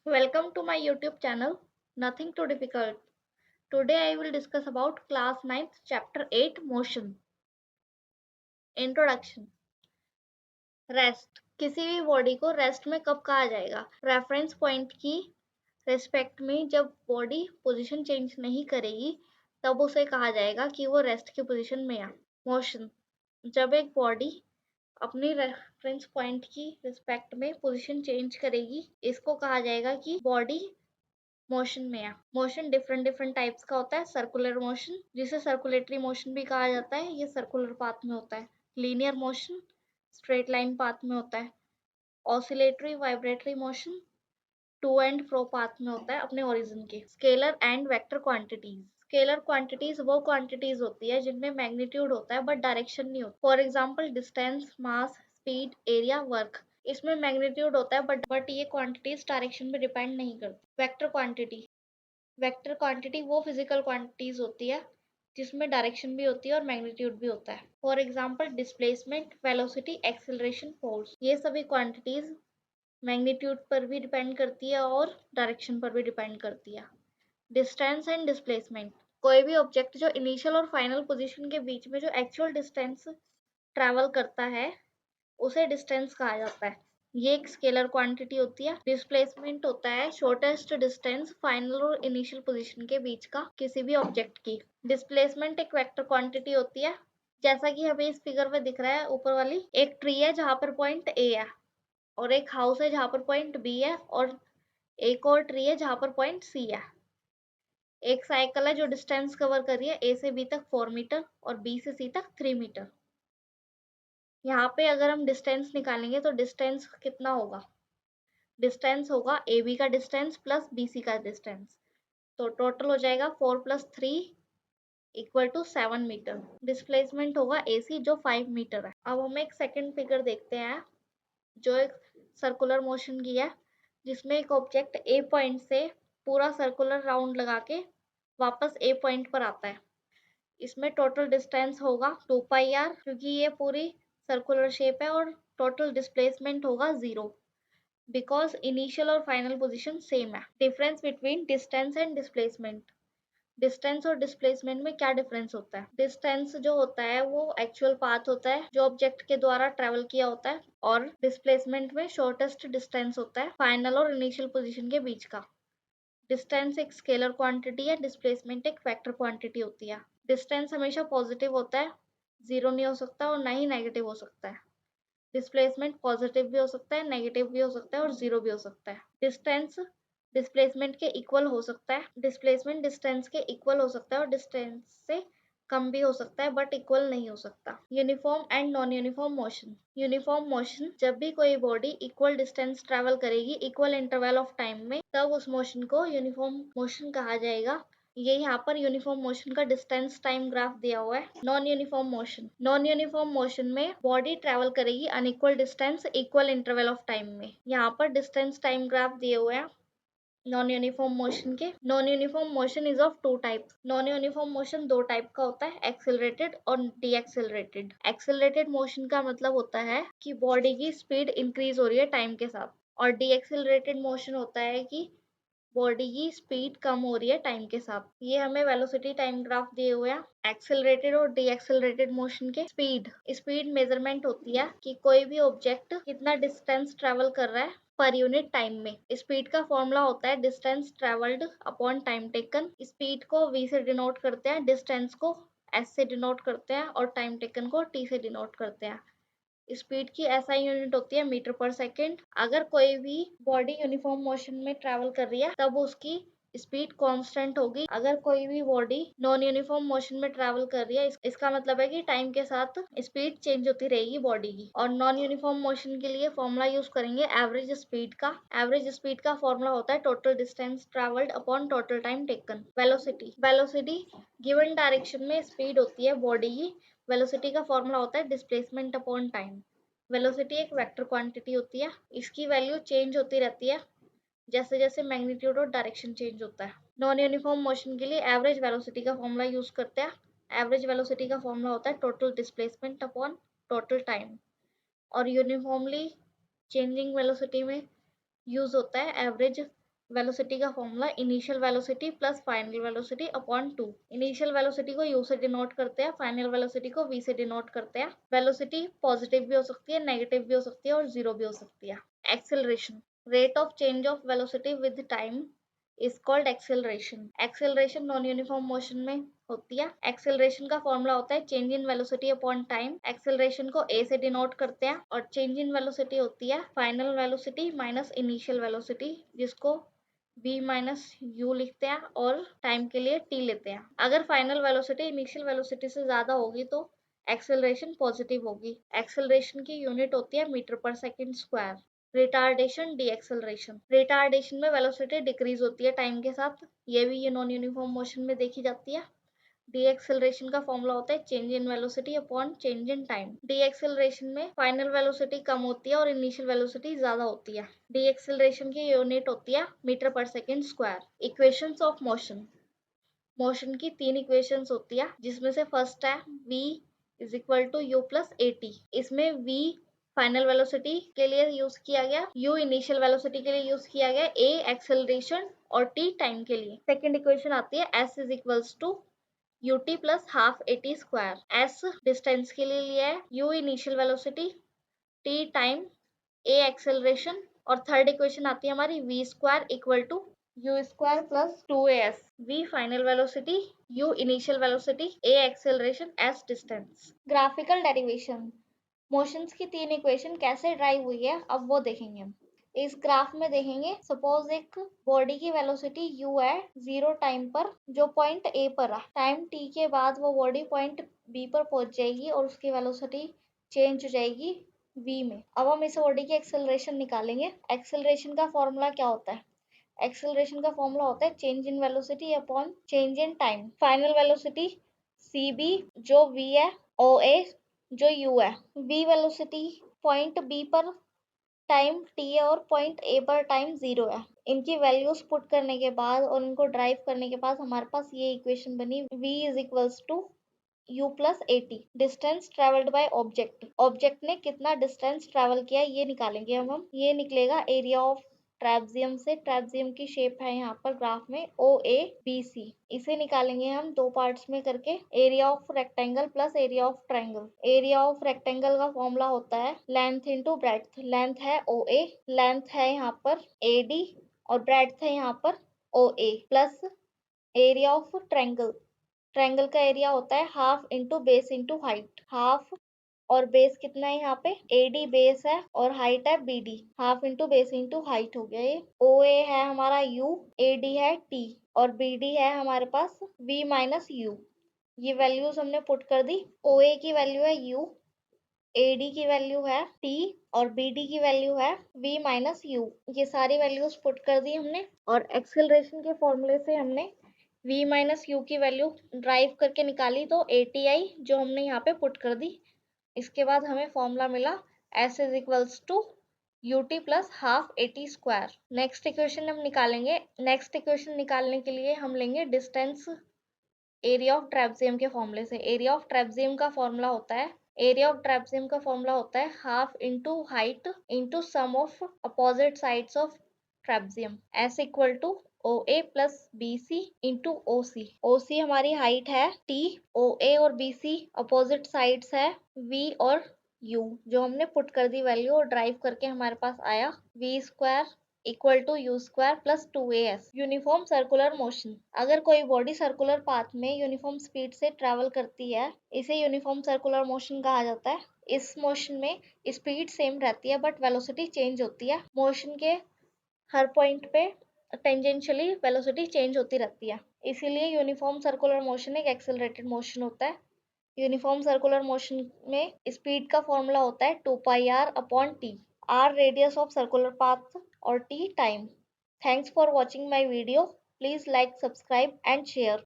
Welcome to my YouTube channel, Nothing Too Difficult. Today I will discuss about class 9th chapter 8 motion. Introduction. Rest किसी भी body को rest में कब कहा जाएगा? रेफरेंस पॉइंट की रिस्पेक्ट में जब बॉडी पोजीशन चेंज नहीं करेगी तब उसे कहा जाएगा कि वो रेस्ट की पोजीशन में है। मोशन जब एक बॉडी अपनी रेफरेंस पॉइंट की रिस्पेक्ट में पोजीशन चेंज करेगी इसको कहा जाएगा कि बॉडी मोशन में है। मोशन डिफरेंट टाइप्स का होता है। सर्कुलर मोशन जिसे सर्कुलेटरी मोशन भी कहा जाता है, ये सर्कुलर पाथ में होता है। Linear motion straight line path में होता है। Oscillatory vibratory motion to and fro path में होता है अपने ओरिजिन के। Scalar and vector quantities scalar quantities वो क्वांटिटीज होती है जिनमें मैग्नीट्यूड होता है बट डायरेक्शन नहीं होता। For example distance, mass, speed, area, work. इसमें मैग्नीट्यूड होता है बट ये क्वांटिटीज डायरेक्शन पे डिपेंड नहीं करती। वेक्टर क्वांटिटी वो फिजिकल क्वांटिटीज होती है जिसमें डायरेक्शन भी होती है और मैग्नीट्यूड भी होता है। For example displacement, velocity, acceleration, force. ये सभी क्वांटिटीज मैग्नीट्यूड पर भी डिपेंड करती है और डायरेक्शन पर भी डिपेंड करती है। डिस्टेंस एंड डिस्प्लेसमेंट कोई भी ऑब्जेक्ट जो इनिशियल और फाइनल पोजीशन के बीच में जो एक्चुअल डिस्टेंस ट्रैवल करता है उसे डिस्टेंस कहा जाता है। ये एक स्केलर क्वांटिटी होती है। डिस्प्लेसमेंट होता है शॉर्टेस्ट डिस्टेंस फाइनल और इनिशियल पोजीशन के बीच का किसी भी ऑब्जेक्ट की। डिस्प्लेसमेंट एक वेक्टर क्वांटिटी होती है, जैसा कि हमें इस फिगर में दिख रहा है ऊपर वाली। एक ट्री है जहां पर पॉइंट ए है और एक हाउस है जहां पर पॉइंट बी है और एक और ट्री है जहां पर पॉइंट सी है। एक साइकिल है जो डिस्टेंस कवर कर रही है ए से बी तक 4 मीटर और बी से सी तक 3 मीटर। यहाँ पे अगर हम डिस्टेंस निकालेंगे तो डिस्टेंस कितना होगा? डिस्टेंस होगा ए बी का डिस्टेंस प्लस बी सी का डिस्टेंस, तो टोटल हो जाएगा 4 + 3 = 7 मीटर। डिस्प्लेसमेंट होगा ए सी जो 5 मीटर है। अब हम एक सेकंड फिगर देखते हैं जो एक सर्कुलर मोशन की है, जिसमें एक ऑब्जेक्ट ए पॉइंट से पूरा सर्कुलर राउंड लगा के वापस ए पॉइंट पर आता है। इसमें टोटल डिस्टेंस होगा 2πr क्योंकि ये पूरी सर्कुलर शेप है और टोटल डिस्प्लेसमेंट होगा 0 बिकॉज इनिशियल और फाइनल पोजीशन सेम है। Difference between distance and displacement. Distance और डिस्प्लेसमेंट में क्या डिफरेंस होता है? डिस्टेंस जो होता है वो एक्चुअल पाथ होता है जो ऑब्जेक्ट के द्वारा ट्रेवल किया होता है और डिस्प्लेसमेंट में शॉर्टेस्ट डिस्टेंस होता है फाइनल और इनिशियल पोजीशन के बीच का। डिस्टेंस एक स्केलर क्वांटिटी है, डिस्प्लेसमेंट एक वेक्टर क्वांटिटी होती है। डिस्टेंस हमेशा पॉजिटिव होता है, 0 नहीं हो सकता और ना ही नेगेटिव हो सकता है। डिस्प्लेसमेंट पॉजिटिव भी हो सकता है, नेगेटिव भी हो सकता है और 0 भी हो सकता है। डिस्टेंस डिस्प्लेसमेंट के इक्वल हो सकता है, डिस्प्लेसमेंट डिस्टेंस के इक्वल हो सकता है और डिस्टेंस से कम भी हो सकता है बट इक्वल नहीं हो सकता। Uniform and non uniform motion. Uniform motion जब भी कोई बॉडी इक्वल डिस्टेंस ट्रेवल करेगी इक्वल इंटरवल ऑफ टाइम में तब उस मोशन को यूनिफॉर्म मोशन कहा जाएगा। ये यहाँ पर यूनिफॉर्म मोशन का डिस्टेंस टाइम ग्राफ दिया हुआ है। नॉन यूनिफॉर्म मोशन में बॉडी ट्रेवल करेगी unequal distance equal interval of time में। यहाँ पर डिस्टेंस टाइम ग्राफ दिए हुए हैं नॉन यूनिफॉर्म मोशन के। Non uniform motion is of 2 types. Non uniform motion 2 type का होता है, एक्सेलरेटेड और डी एक्सेलरेटेड। एक्सेलरेटेड मोशन का मतलब होता है कि बॉडी की स्पीड इंक्रीज हो रही है टाइम के साथ, और डी एक्सेलरेटेड मोशन होता है कि बॉडी की स्पीड कम हो रही है टाइम के साथ। ये हमें वेलोसिटी टाइम ग्राफ दिए हुए हैं। एक्सेलरेटेड और डी एक्सेलरेटेड मोशन के स्पीड मेजरमेंट होती है कि कोई भी ऑब्जेक्ट कितना डिस्टेंस ट्रेवल कर रहा है पर यूनिट टाइम में। स्पीड का फॉर्मूला होता है distance travelled upon time taken. Speed को v से डिनोट करते हैं, डिस्टेंस को s से डिनोट करते हैं और टाइम टेकन को t से डिनोट करते हैं। स्पीड की SI यूनिट होती है मीटर पर सेकेंड। अगर कोई भी बॉडी यूनिफॉर्म मोशन में ट्रेवल कर रही है तब उसकी स्पीड कांस्टेंट होगी। अगर कोई भी बॉडी नॉन यूनिफॉर्म मोशन में ट्रेवल कर रही है इसका मतलब है कि टाइम के साथ स्पीड चेंज होती रहेगी बॉडी की। और नॉन यूनिफॉर्म मोशन के लिए फॉर्मूला यूज करेंगे एवरेज स्पीड का। एवरेज स्पीड का फॉर्मूला होता है total distance travelled upon total time taken. Velocity given direction में स्पीड होती है बॉडी की। वेलोसिटी का फॉर्मूला होता है डिस्प्लेसमेंट अपॉन टाइम। वेलोसिटी एक वेक्टर क्वांटिटी होती है, इसकी वैल्यू चेंज होती रहती है जैसे जैसे मैग्नीट्यूड और डायरेक्शन चेंज होता है। नॉन यूनिफॉर्म मोशन के लिए एवरेज वेलोसिटी का फॉर्मूला यूज करते हैं। एवरेज वेलोसिटी का फॉर्मूला होता है total displacement upon total time. और यूनिफॉर्मली चेंजिंग वेलोसिटी में यूज होता है एवरेज वेलोसिटी का formula initial velocity plus final velocity upon 2। Initial velocity को u से डिनोट करते हैं, फाइनल वेलोसिटी को v से डिनोट करते हैं। वेलोसिटी पॉजिटिव भी हो सकती है, नेगेटिव भी हो सकती है और जीरो भी हो सकती है। Acceleration, rate of change of velocity with time is called acceleration. Acceleration non uniform motion में होती है। एक्सेलरेशन का फॉर्मूला होता है change in velocity upon time. Acceleration को a से डिनोट करते हैं और चेंज इन वेलोसिटी होती है final velocity minus initial velocity, जिसको v माइनस यू लिखते हैं और टाइम के लिए t लेते हैं। अगर फाइनल वेलोसिटी इनिशियल वेलोसिटी से ज्यादा होगी तो एक्सेलरेशन पॉजिटिव होगी। एक्सेलरेशन की यूनिट होती है मीटर पर second square. Retardation, D acceleration. Retardation में वेलोसिटी डिक्रीज होती है टाइम के साथ, ये भी ये नॉन यूनिफॉर्म मोशन में देखी जाती है। डी एक्सेलरेशन का फॉर्मूला होता है change in velocity upon change in time. D acceleration में फाइनल वेलोसिटी कम होती है और इनिशियल वेलोसिटी ज्यादा होती है। डी एक्सेलरेशन की यूनिट होती है मीटर पर second square. Equations of motion, motion की तीन इक्वेशंस होती है, जिसमें से फर्स्ट है v is equal to U plus A T. इसमें v फाइनल वेलोसिटी के लिए यूज किया गया, u इनिशियल वेलोसिटी के लिए यूज किया गया, a एक्सेलरेशन और t टाइम के लिए। सेकंड इक्वेशन आती है s is equals to U T plus half A T square. s distance के लिए लिया है, u initial velocity, t time, a acceleration. और थर्ड इक्वेशन आती है हमारी v square equal to u square plus 2as। v final velocity, u initial velocity, a acceleration, s distance. Graphical derivation, motions की तीन इक्वेशन कैसे drive हुई है अब वो देखेंगे हम। इस ग्राफ में देखेंगे, सपोज एक बॉडी की वेलोसिटी u है 0 टाइम पर, जो पॉइंट a पर है। टाइम t के बाद वो बॉडी पॉइंट b पर पहुंच जाएगी और उसकी वेलोसिटी चेंज हो जाएगी v में। अब हम इस बॉडी की एक्सेलरेशन निकालेंगे। एक्सेलरेशन का फॉर्मूला क्या होता है? एक्सेलरेशन का फॉर्मूला होता है change in velocity upon change in time. Final velocity cb जो v है, oa जो u है। v वेलोसिटी पॉइंट b पर टाइम t है और पॉइंट a पर टाइम 0 है। इनकी वैल्यूज पुट करने के बाद और इनको ड्राइव करने के बाद हमारे पास ये इक्वेशन बनी, v is equals to u plus A T. Distance travelled by object, object ने कितना डिस्टेंस ट्रेवल किया ये निकालेंगे हम। ये निकलेगा एरिया ऑफ ट्रेपजियम से। ट्रेपजियम की शेप है यहाँ पर ग्राफ में ओ ए बी सी। इसे निकालेंगे हम दो पार्ट्स में करके, area of rectangle plus area of triangle. Area of rectangle का फॉर्मूला होता है लेंथ इंटू ब्रेड्थ। लेंथ है ओ ए, लेंथ है यहाँ पर ए डी और ब्रेड्थ है यहाँ पर O A, plus area of triangle. Triangle का एरिया होता है half into base into height. Half और बेस कितना है यहाँ पे, AD बेस है और हाइट है BD। Half into base into height हो गया ये। OA है हमारा U, AD है T और BD है हमारे पास V माइनस U। ये वैल्यूज हमने पुट कर दी। OA की वैल्यू है U, AD की वैल्यू है T और BD की वैल्यू है V माइनस U। ये सारी वैल्यूज पुट कर दी हमने और एक्सेलरेशन के फॉर्मूले से हमने v माइनस यू की वैल्यू ड्राइव करके निकाली, तो ATI जो हमने यहाँ पे पुट कर दी। इसके बाद हमें फॉर्मूला मिला s is equals to U T plus half A T square. Next equation हम निकालेंगे। नेक्स्ट इक्वेशन निकालने के लिए हम लेंगे डिस्टेंस एरिया ऑफ ट्रेपजियम के फॉर्मूले से। एरिया ऑफ ट्रेपजियम का फॉर्मूला होता है, एरिया ऑफ ट्रेपजियम का फॉर्मूला होता है half into height into sum of opposite sides of trapezium, S equal to O A plus B C into O C. O C हमारी हाइट है टी, ओ ए और B C opposite sides है V और U, जो हमने put कर दी value और drive करके हमारे पास आया V square equal to U square plus 2as। Uniform circular motion, अगर कोई बॉडी सर्कुलर पाथ में यूनिफॉर्म स्पीड से ट्रेवल करती है, इसे यूनिफॉर्म सर्कुलर मोशन कहा जाता है। इस मोशन में स्पीड सेम रहती है बट वेलोसिटी चेंज होती है। मोशन के हर पॉइंट पे टेंजेंशियली वेलोसिटी चेंज होती रहती है, इसीलिए यूनिफॉर्म सर्कुलर मोशन एक एक्सेलरेटेड मोशन होता है। यूनिफॉर्म सर्कुलर मोशन में स्पीड का फॉर्मूला होता है 2πr upon T. r radius of circular path और t time. Thanks for watching my video. Please like, subscribe and share.